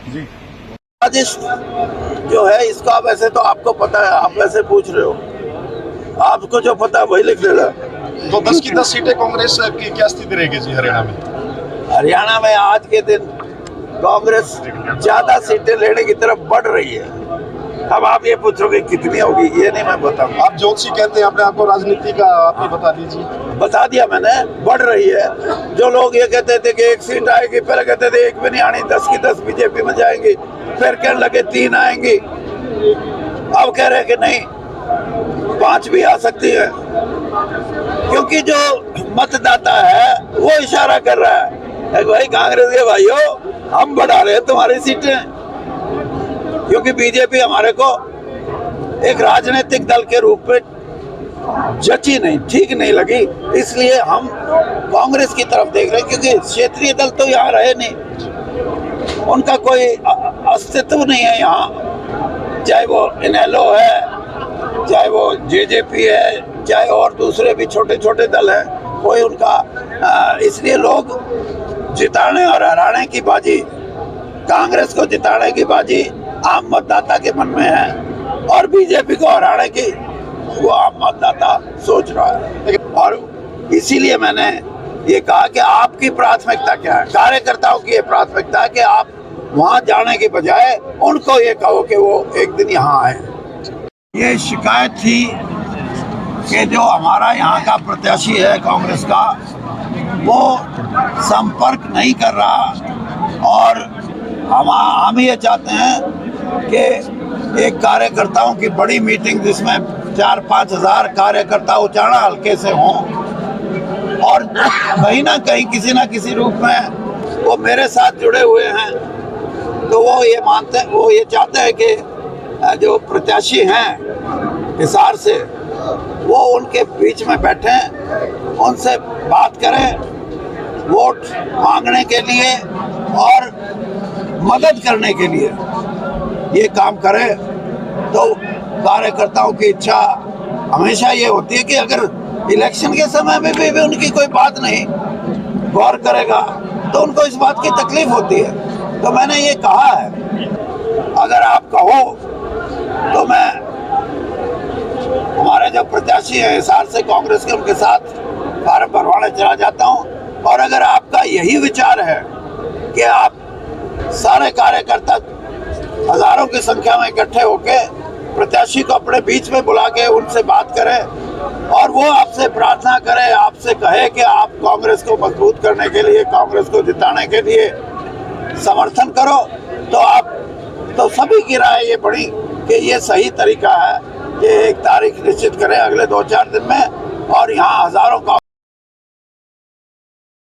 जी साजिश जो है इसका वैसे तो आपको पता है, आप वैसे पूछ रहे हो, आपको जो पता है वही लिख देना। तो 10 की 10 सीटें कांग्रेस की क्या स्थिति रहेगी जी हरियाणा में? हरियाणा में आज के दिन कांग्रेस ज्यादा सीटें लेने की तरफ बढ़ रही है। अब आप ये पूछोगे कितनी होगी, ये नहीं मैं बताऊंगा। आप ज्योतिषी कहते हैं अपने आप को, राजनीति का आप ही बता दीजिए। बता दिया मैंने, बढ़ रही है। जो लोग ये कहते थे कि 1 सीट आएगी, पहले कहते थे 1 भी नहीं आनी, 10 की 10 बीजेपी में जाएंगी, फिर कहने लगे 3 आएंगी, अब कह रहे कि नहीं 5 भी आ सकती है। क्योंकि जो मतदाता है वो इशारा कर रहा है भाई कांग्रेस के भाइयों हम बढ़ा रहे हैं तुम्हारी सीटें, क्योंकि बीजेपी हमारे को एक राजनीतिक दल के रूप में जची नहीं, ठीक नहीं लगी, इसलिए हम कांग्रेस की तरफ देख रहे हैं। क्योंकि क्षेत्रीय दल तो यहाँ रहे नहीं, उनका कोई अस्तित्व नहीं है यहाँ, चाहे वो इनेलो है, चाहे वो जेजेपी है, चाहे और दूसरे भी छोटे छोटे दल हैं, कोई उनका इसलिए लोग जिताने और हराने की बाजी, कांग्रेस को जिताने की बाजी आम मतदाता के मन में है और बीजेपी को हराने की वो आम मतदाता सोच रहा है। और इसीलिए मैंने ये कहा कि आपकी प्राथमिकता क्या है, कार्यकर्ताओं की ये प्राथमिकता है कि आप वहां जाने के बजाय उनको ये कहो कि वो एक दिन यहाँ आए। ये शिकायत थी कि जो हमारा यहाँ का प्रत्याशी है कांग्रेस का, वो संपर्क नहीं कर रहा और हम ये चाहते हैं कि एक कार्यकर्ताओं की बड़ी मीटिंग जिसमें 4-5 हज़ार कार्यकर्ता उचाना हल्के से हों और कहीं ना कहीं किसी ना किसी रूप में वो मेरे साथ जुड़े हुए हैं, तो वो ये चाहते हैं कि जो प्रत्याशी हैं हिसार से वो उनके बीच में बैठें, उनसे बात करें, वोट मांगने के लिए और मदद करने के लिए ये काम करें। तो कार्यकर्ताओं की इच्छा हमेशा ये होती है कि अगर इलेक्शन के समय में भी उनकी कोई बात नहीं गौर करेगा तो उनको इस बात की तकलीफ होती है। तो मैंने ये कहा है, अगर आप कहो तो मैं हमारे जो प्रत्याशी हैं हिसार से कांग्रेस के, उनके साथ फार्म भरवाने चला जाता हूं। और अगर आपका यही विचार है कि आप सारे कार्यकर्ता हजारों की संख्या में इकट्ठे होके प्रत्याशी को अपने बीच में बुला के उनसे बात करें और वो आपसे प्रार्थना करे, आपसे कहे कि आप कांग्रेस को मजबूत करने के लिए, कांग्रेस को जिताने के लिए समर्थन करो, तो सभी की राय ये पड़ी कि ये सही तरीका है कि एक तारीख निश्चित करें अगले 2-4 दिन में और यहाँ हजारों का